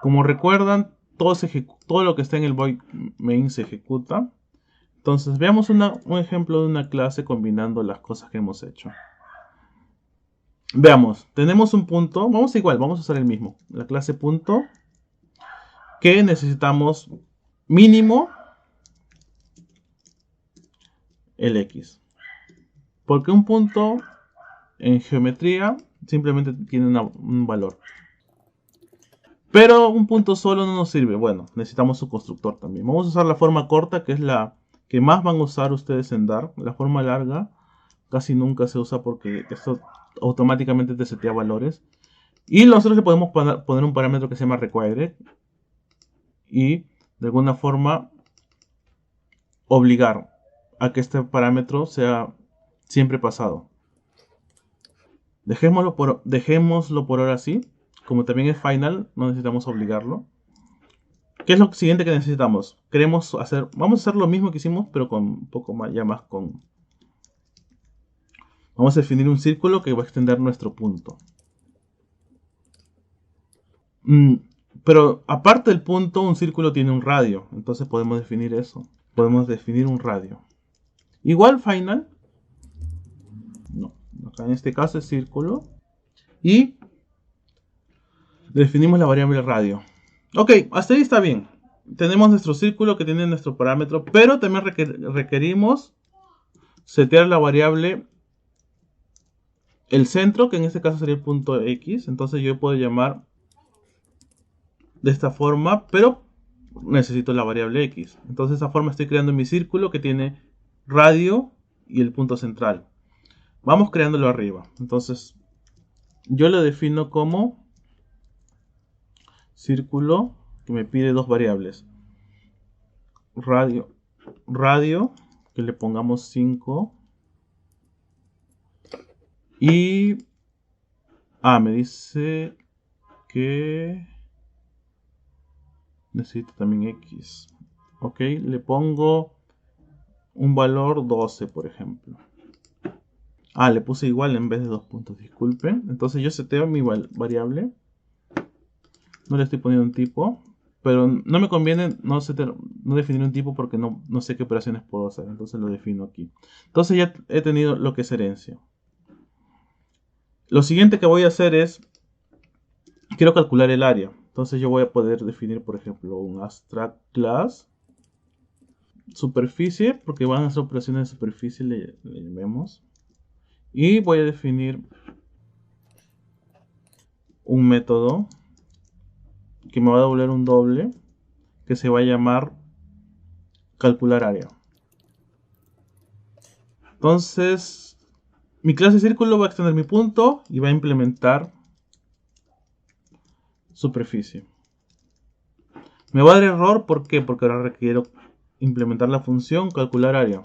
Como recuerdan, todo lo que está en el void main se ejecuta. Entonces veamos un ejemplo de una clase combinando las cosas que hemos hecho. Veamos, tenemos un punto, vamos a usar el mismo, la clase punto, que necesitamos mínimo el x. Porque un punto en geometría simplemente tiene un valor. Pero un punto solo no nos sirve. Bueno, necesitamos su constructor también. Vamos a usar la forma corta, que es la que más van a usar ustedes en Dart. La forma larga casi nunca se usa porque esto automáticamente te setea valores. Y nosotros le podemos poner un parámetro que se llama require. Y de alguna forma obligar a que este parámetro sea siempre pasado. Dejémoslo por ahora así. Como también es final, no necesitamos obligarlo. ¿Qué es lo siguiente que necesitamos? Vamos a hacer lo mismo que hicimos, pero con un poco más, vamos a definir un círculo que va a extender nuestro punto. Pero aparte del punto, un círculo tiene un radio. Entonces podemos definir eso. Podemos definir un radio. Igual final. No, acá en este caso es círculo. Y definimos la variable radio. Ok, hasta ahí está bien. Tenemos nuestro círculo que tiene nuestro parámetro, pero también requerimos setear la variable el centro, que en este caso sería el punto X. Entonces yo puedo llamar de esta forma, pero necesito la variable X. Entonces de esta forma estoy creando mi círculo que tiene radio y el punto central. Vamos creándolo arriba. Entonces yo lo defino como círculo que me pide dos variables. Radio, que le pongamos 5. Y me dice que necesito también X. Ok, le pongo un valor 12, por ejemplo. Le puse igual en vez de 2 puntos, disculpen. Entonces yo seteo mi variable. No le estoy poniendo un tipo. Pero no me conviene no definir un tipo porque no sé qué operaciones puedo hacer. Entonces lo defino aquí. Entonces ya he tenido lo que es herencia. Lo siguiente que voy a hacer es, quiero calcular el área. Entonces yo voy a poder definir, por ejemplo, un abstract class superficie, porque van a ser operaciones de superficie, le llamemos. Y voy a definir un método que me va a devolver un doble, que se va a llamar calcular área. Entonces, mi clase círculo va a extender mi punto y va a implementar superficie. Me va a dar error, ¿por qué? Porque ahora requiero implementar la función calcular área.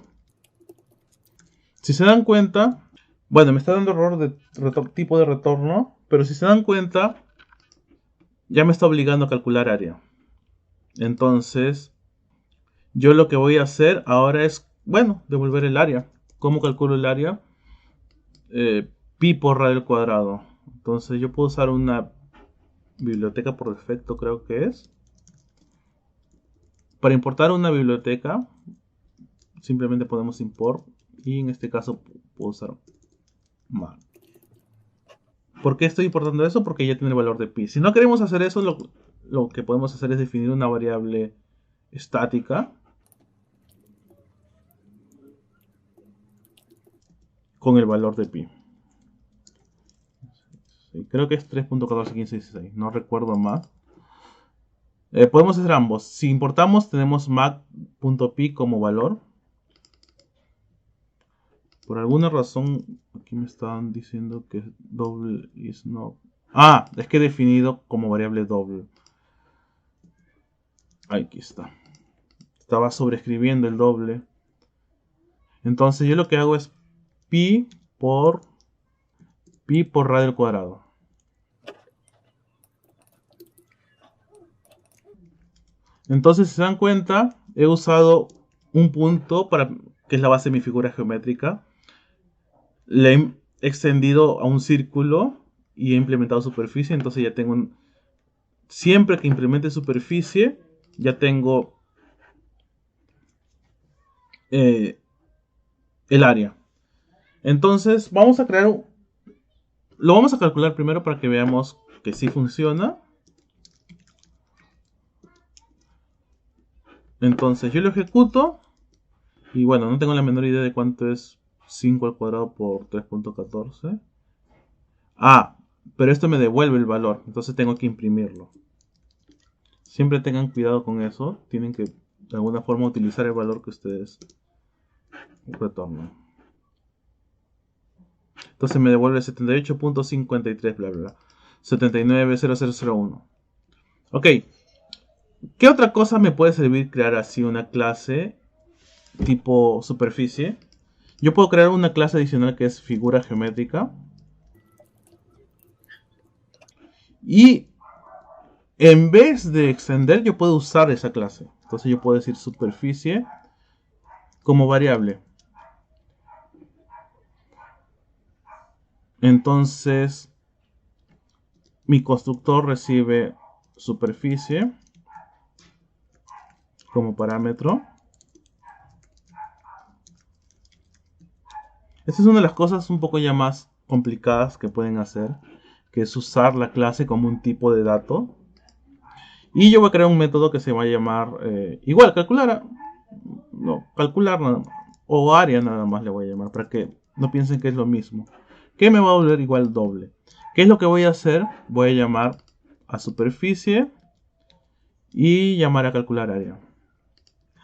Si se dan cuenta, bueno, me está dando error de tipo de retorno, pero si se dan cuenta, ya me está obligando a calcular área. Entonces, yo lo que voy a hacer ahora es, bueno, devolver el área. ¿Cómo calculo el área? Pi por radio al cuadrado. Entonces yo puedo usar una biblioteca por defecto, creo que es. Para importar una biblioteca, simplemente podemos import. Y en este caso puedo usar mal. ¿Por qué estoy importando eso? Porque ya tiene el valor de pi. Si no queremos hacer eso, lo que podemos hacer es definir una variable estática con el valor de pi. Sí, creo que es 3.141516, no recuerdo más. Podemos hacer ambos. Si importamos, tenemos mag.pi como valor. Por alguna razón, aquí me estaban diciendo que doble is not. Es que he definido como variable doble. Aquí está. Estaba sobreescribiendo el doble. Entonces yo lo que hago es pi por radio al cuadrado. Entonces, si se dan cuenta, he usado un punto que es la base de mi figura geométrica. Le he extendido a un círculo y he implementado superficie. Entonces ya tengo siempre que implemente superficie, ya tengo el área. Entonces vamos a crear lo vamos a calcular primero para que veamos que sí funciona. Entonces yo lo ejecuto y bueno, no tengo la menor idea de cuánto es 5 al cuadrado por 3.14. Ah, pero esto me devuelve el valor, entonces tengo que imprimirlo. Siempre tengan cuidado con eso, tienen que de alguna forma utilizar el valor que ustedes retornan. Entonces me devuelve 78.53, bla bla bla. 790001. Ok. ¿Qué otra cosa me puede servir crear así una clase tipo superficie? Yo puedo crear una clase adicional que es figura geométrica. Y en vez de extender, yo puedo usar esa clase. Entonces yo puedo decir superficie como variable. Entonces mi constructor recibe superficie como parámetro. Esta es una de las cosas un poco ya más complicadas que pueden hacer, que es usar la clase como un tipo de dato. Y yo voy a crear un método que se va a llamar igual, calcular nada más, o área nada más le voy a llamar, para que no piensen que es lo mismo, que me va a volver igual doble. ¿Qué es lo que voy a hacer? Voy a llamar a superficie y llamar a calcular área.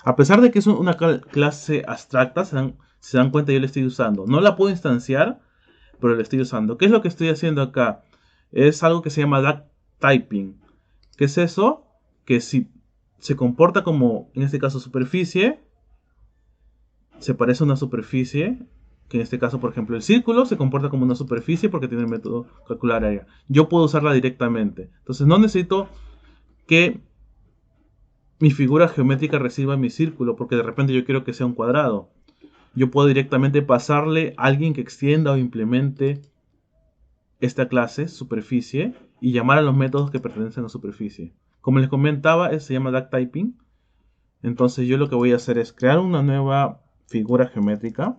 A pesar de que es una clase abstracta, se dan cuenta, yo la estoy usando. No la puedo instanciar, pero la estoy usando. ¿Qué es lo que estoy haciendo acá? Es algo que se llama DAG typing. ¿Qué es eso? Que si se comporta como, en este caso, superficie, se parece a una superficie, que en este caso, por ejemplo, el círculo se comporta como una superficie porque tiene el método calcular área. Yo puedo usarla directamente. Entonces no necesito que mi figura geométrica reciba mi círculo, porque de repente yo quiero que sea un cuadrado. Yo puedo directamente pasarle a alguien que extienda o implemente esta clase, superficie, y llamar a los métodos que pertenecen a superficie. Como les comentaba, se llama DAGtyping. Entonces yo lo que voy a hacer es crear una nueva figura geométrica.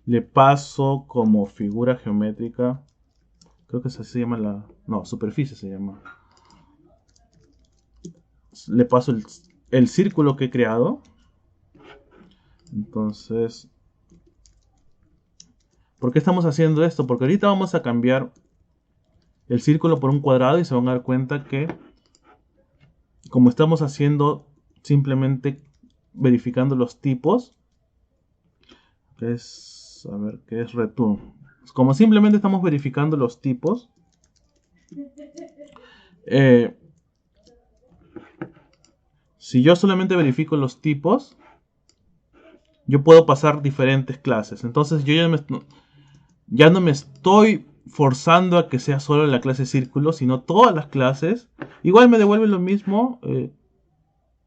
Le paso como figura geométrica, creo que se llama no, superficie se llama. Le paso el círculo que he creado. Entonces, ¿por qué estamos haciendo esto? Porque ahorita vamos a cambiar el círculo por un cuadrado y se van a dar cuenta que, como estamos haciendo simplemente verificando los tipos, que es, a ver, ¿qué es return? Como simplemente estamos verificando los tipos, si yo solamente verifico los tipos, yo puedo pasar diferentes clases. Entonces yo ya no me estoy forzando a que sea solo la clase círculo, sino todas las clases. Igual me devuelve lo mismo.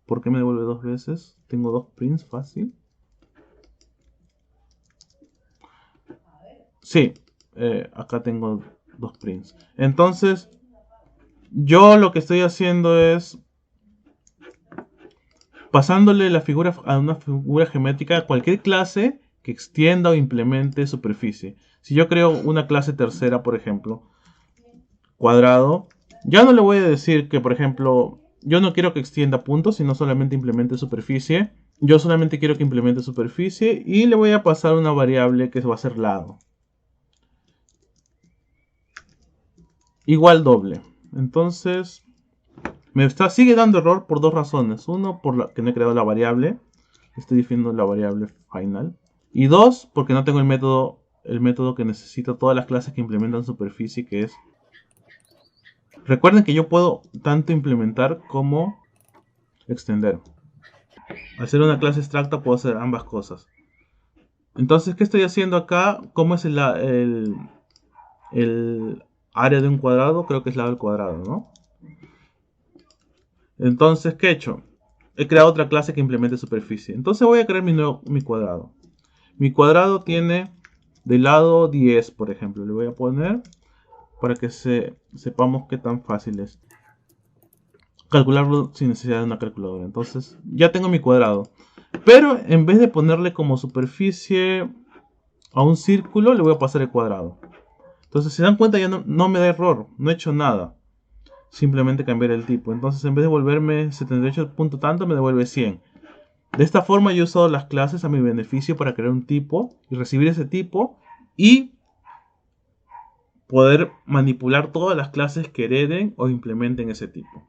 ¿Por qué me devuelve dos veces? Tengo dos prints, fácil. Sí, acá tengo dos prints. Entonces, yo lo que estoy haciendo es pasándole la figura a una figura geométrica a cualquier clase que extienda o implemente superficie. Si yo creo una clase tercera, por ejemplo, cuadrado, ya no le voy a decir que, por ejemplo, yo no quiero que extienda puntos, sino solamente implemente superficie. Yo solamente quiero que implemente superficie y le voy a pasar una variable que va a ser lado. Igual doble. Entonces, sigue dando error por dos razones. Uno, por que no he creado la variable. Estoy definiendo la variable final. Y dos, porque no tengo el método que necesita todas las clases que implementan superficie, que es... Recuerden que yo puedo tanto implementar como extender. Al ser una clase abstracta puedo hacer ambas cosas. Entonces, ¿qué estoy haciendo acá? ¿Cómo es el área de un cuadrado? Creo que es lado del cuadrado, ¿no? Entonces, ¿qué he hecho? He creado otra clase que implemente superficie. Entonces voy a crear mi cuadrado. Mi cuadrado tiene de lado 10, por ejemplo. Le voy a poner para que sepamos qué tan fácil es calcularlo sin necesidad de una calculadora. Entonces ya tengo mi cuadrado, pero en vez de ponerle como superficie a un círculo, le voy a pasar el cuadrado. Entonces, si se dan cuenta, ya no me da error, no he hecho nada, simplemente cambiar el tipo. Entonces, en vez de devolverme 78 punto tanto, me devuelve 100. De esta forma, yo he usado las clases a mi beneficio para crear un tipo y recibir ese tipo y poder manipular todas las clases que hereden o implementen ese tipo.